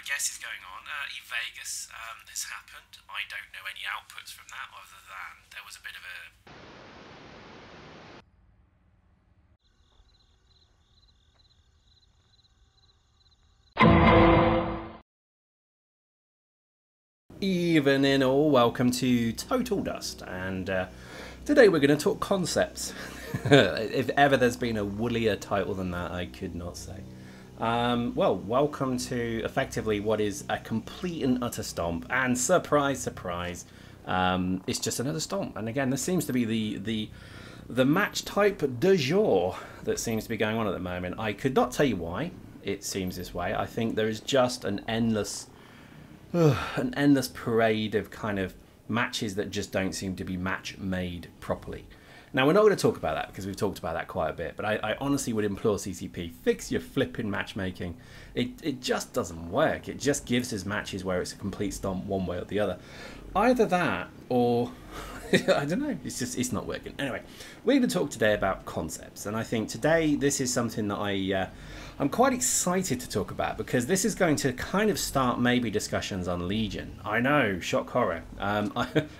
guess is going on. EVE Vegas has happened. I don't know any outputs from that other than there was a bit of a... Evening all, welcome to Total Dust, and today we're going to talk concepts. If ever there's been a woollier title than that, I could not say. Well, welcome to effectively what is a complete and utter stomp, and surprise, surprise, it's just another stomp. And again, this seems to be the match type du jour that seems to be going on at the moment. I could not tell you why it seems this way. I think there is just an endless parade of kind of matches that just don't seem to be match made properly. Now, we're not going to talk about that because we've talked about that quite a bit, but I honestly would implore CCP, fix your flipping matchmaking. It just doesn't work. It just gives us matches where it's a complete stomp one way or the other. Either that or I don't know, it's not working. Anyway, we're going to talk today about concepts, and I think today this is something that I'm quite excited to talk about, because this is going to kind of start maybe discussions on Legion. I know, shock horror.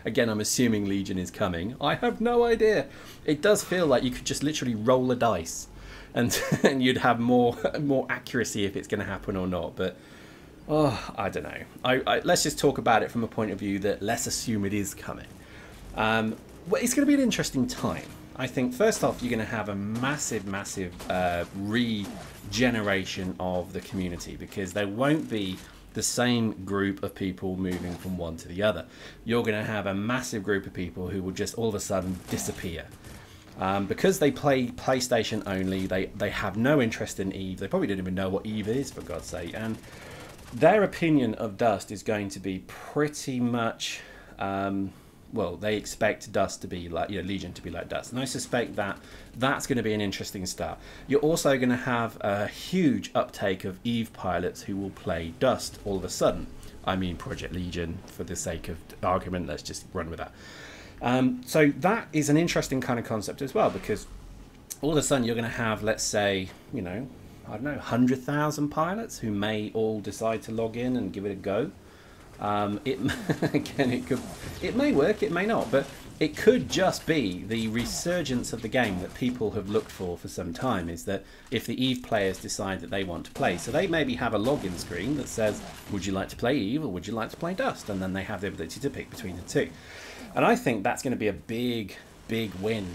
Again, I'm assuming Legion is coming. I have no idea. It does feel like you could just literally roll a dice and, and you'd have more accuracy if it's going to happen or not. But oh, I don't know. Let's just talk about it from a point of view that let's assume it is coming. Well, it's going to be an interesting time. I think first off, you're going to have a massive regeneration of the community, because there won't be the same group of people moving from one to the other. You're going to have a massive group of people who will just all of a sudden disappear. Because they play PlayStation only, they have no interest in EVE. They probably don't even know what EVE is, for God's sake. And their opinion of Dust is going to be pretty much... well, they expect Dust to be like, Legion to be like Dust, and I suspect that that's going to be an interesting start. You're also going to have a huge uptake of EVE pilots who will play Dust all of a sudden. I mean Project Legion, for the sake of argument, let's just run with that. So that is an interesting kind of concept as well, because all of a sudden you're going to have, let's say, I don't know, 100,000 pilots who may all decide to log in and give it a go. Again, it may work, it may not, but it could just be the resurgence of the game that people have looked for some time, is that if the EVE players decide that they want to play, so they maybe have a login screen that says, would you like to play EVE or would you like to play Dust, and then they have the ability to pick between the two. And I think that's going to be a big win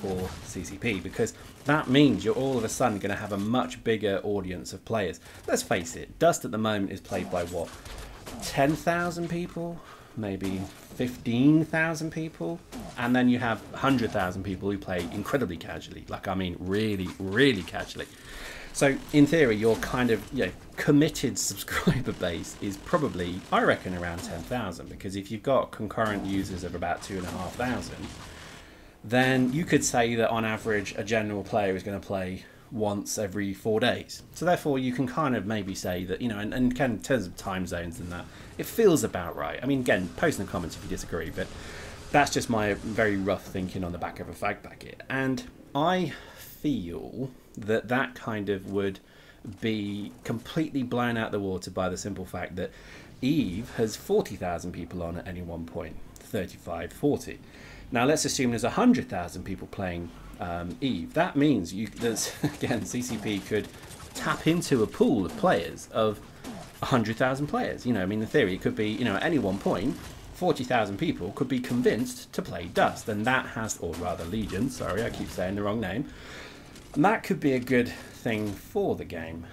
for CCP, because that means you're all of a sudden going to have a much bigger audience of players. Let's face it, Dust at the moment is played by what? 10,000 people, maybe 15,000 people, and then you have 100,000 people who play incredibly casually, like I mean really casually. So in theory, your kind of committed subscriber base is probably, I reckon, around 10,000, because if you've got concurrent users of about 2,500, then you could say that on average a general player is going to play once every 4 days. So therefore you can kind of maybe say that, and in terms of time zones and that, it feels about right. I mean, again, post in the comments if you disagree, but that's just my very rough thinking on the back of a fag packet. And I feel that that kind of would be completely blown out the water by the simple fact that EVE has 40,000 people on at any one point, 35, 40. Now let's assume there's 100,000 people playing EVE. That means again, CCP could tap into a pool of players of 100,000 players. I mean, in theory, it could be, at any one point, 40,000 people could be convinced to play Dust, and that has, or rather Legion, sorry, I keep saying the wrong name, and that could be a good thing for the game.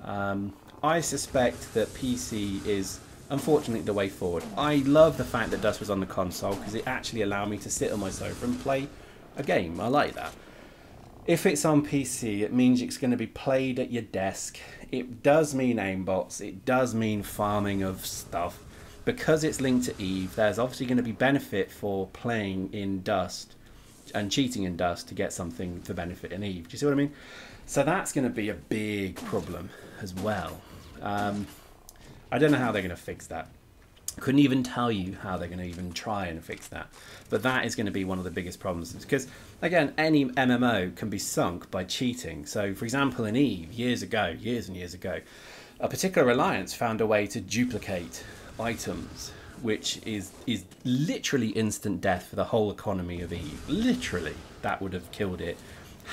I suspect that PC is unfortunately the way forward. I love the fact that Dust was on the console, because it actually allowed me to sit on my sofa and play a game. I like that. If it's on PC, it means it's going to be played at your desk. It does mean aimbots. It does mean farming of stuff. Because it's linked to EVE, there's obviously going to be benefit for playing in Dust and cheating in Dust to get something for benefit in EVE. Do you see what I mean? So that's going to be a big problem as well. I don't know how they're going to fix that. Couldn't even tell you how they're going to even try and fix that. But that is going to be one of the biggest problems, because again, any MMO can be sunk by cheating. So for example, in EVE, years and years ago, a particular alliance found a way to duplicate items, which is literally instant death for the whole economy of EVE. Literally, that would have killed it.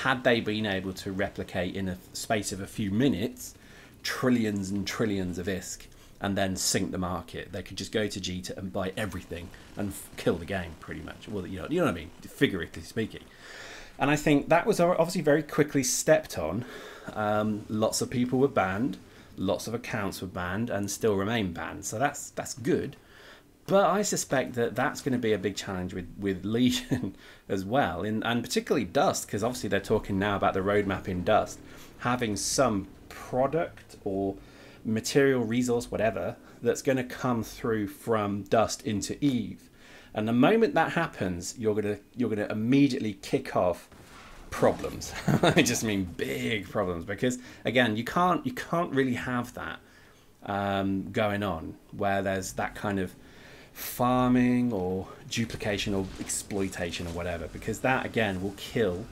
Had they been able to replicate in a space of a few minutes trillions and trillions of ISK and then sink the market, they could just go to Jita and buy everything and kill the game pretty much. Well, you know what I mean, figuratively speaking. And I think that was obviously very quickly stepped on. Lots of people were banned, lots of accounts were banned and still remain banned. So that's good. But I suspect that that's going to be a big challenge with Legion as well, and particularly Dust, because obviously they're talking now about the roadmap in Dust, having some product or material, resource, whatever, that's going to come through from Dust into EVE. And the moment that happens, you're gonna immediately kick off problems. I just mean big problems, because again, you can't really have that going on where there's that kind of farming or duplication or exploitation or whatever, because that again will kill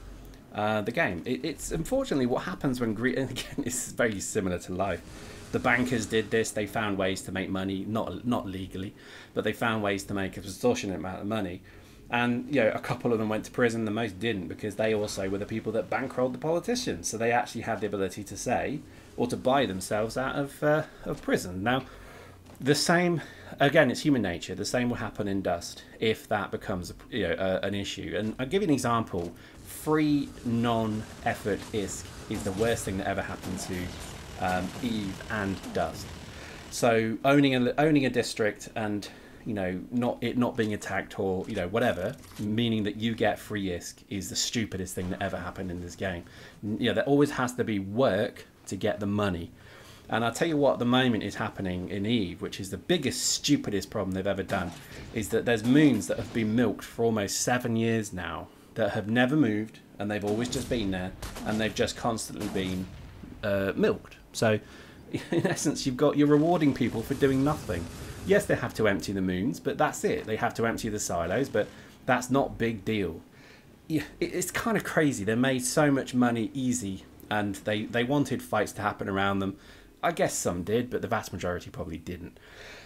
the game. It's unfortunately what happens when greed, and again it's very similar to life. The bankers did this, they found ways to make money, not legally, but they found ways to make a extortionate amount of money, and you know, a couple of them went to prison, the most didn't, because they also were the people that bankrolled the politicians, so they actually had the ability to say or to buy themselves out of prison. Now the same, again, it's human nature. The same will happen in Dust if that becomes an issue. And I'll give you an example. Free non-effort ISK is the worst thing that ever happened to EVE and Dust. So owning a district and not being attacked or whatever, meaning that you get free ISK, is the stupidest thing that ever happened in this game. There always has to be work to get the money. And I'll tell you what, the moment is happening in EVE, which is the biggest, stupidest problem they've ever done, is that there's moons that have been milked for almost 7 years now that have never moved, and they've always just been there, and they've just constantly been milked. So, in essence, you're rewarding people for doing nothing. Yes, they have to empty the moons, but that's it. They have to empty the silos, but that's not big deal. It's kind of crazy. They made so much money easy, and they wanted fights to happen around them. I guess some did, but the vast majority probably didn't.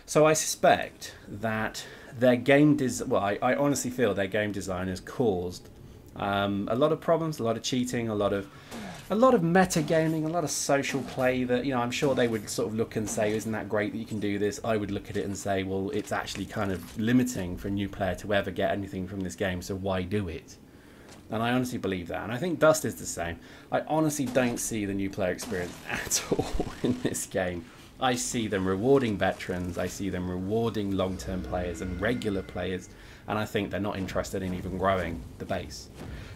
So I suspect that their game I honestly feel their game designers caused a lot of problems, a lot of cheating, a lot of metagaming, a lot of social play that I'm sure they would sort of look and say, isn't that great that you can do this? I would look at it and say, well, it's actually kind of limiting for a new player to ever get anything from this game, so why do it? And I honestly believe that. And I think Dust is the same. I honestly don't see the new player experience at all in this game. I see them rewarding veterans. I see them rewarding long-term players and regular players. And I think they're not interested in even growing the base.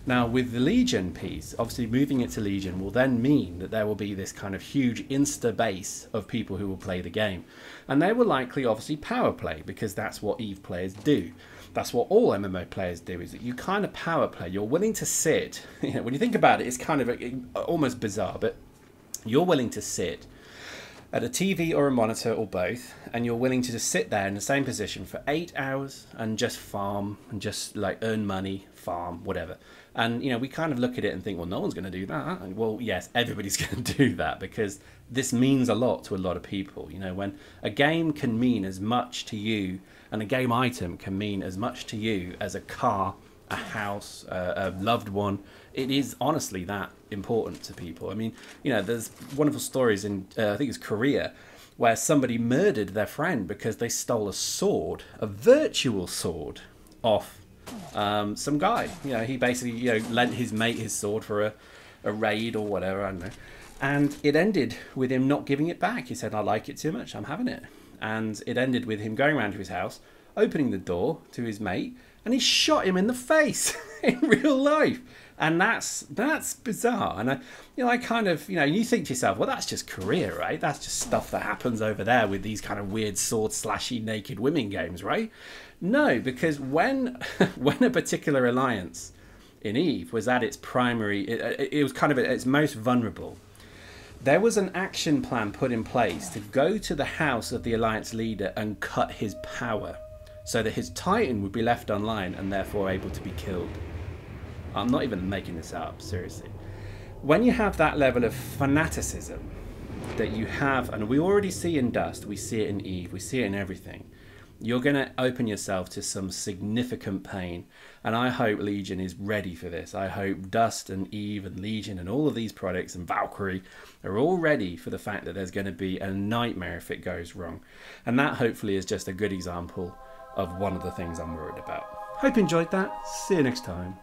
Now, with the Legion piece, obviously moving it to Legion will then mean that there will be this kind of huge insta base of people who will play the game. And they will likely, obviously, power play, because that's what EVE players do. That's what all MMO players do, is that you kind of power play. You're willing to sit, when you think about it, it's kind of almost bizarre, but you're willing to sit at a TV or a monitor or both, and you're willing to just sit there in the same position for 8 hours and just farm and just like earn money, farm, whatever. And we kind of look at it and think, well, no one's going to do that. And, well, yes, everybody's going to do that, because this means a lot to a lot of people. When a game can mean as much to you, and a game item can mean as much to you as a car, a house, a loved one, it is honestly that important to people. I mean, there's wonderful stories in, I think it's Korea, where somebody murdered their friend because they stole a sword, a virtual sword, off some guy. He basically, lent his mate his sword for a raid or whatever, I don't know. And it ended with him not giving it back. He said, I like it too much, I'm having it. And it ended with him going around to his house, opening the door to his mate, and he shot him in the face in real life. And that's bizarre. And I kind of, you think to yourself, well, that's just Korea, right? That's just stuff that happens over there with these kind of weird sword slashy naked women games, right? No, because when a particular alliance in EVE was at its primary, it was kind of at its most vulnerable, there was an action plan put in place to go to the house of the alliance leader and cut his power, so that his Titan would be left online and therefore able to be killed. I'm not even making this up, seriously. When you have that level of fanaticism, that you have, and we already see in Dust, we see it in EVE, we see it in everything, you're going to open yourself to some significant pain. And I hope Legion is ready for this. I hope Dust and EVE and Legion and all of these products and Valkyrie are all ready for the fact that there's going to be a nightmare if it goes wrong. And that hopefully is just a good example of one of the things I'm worried about. Hope you enjoyed that. See you next time.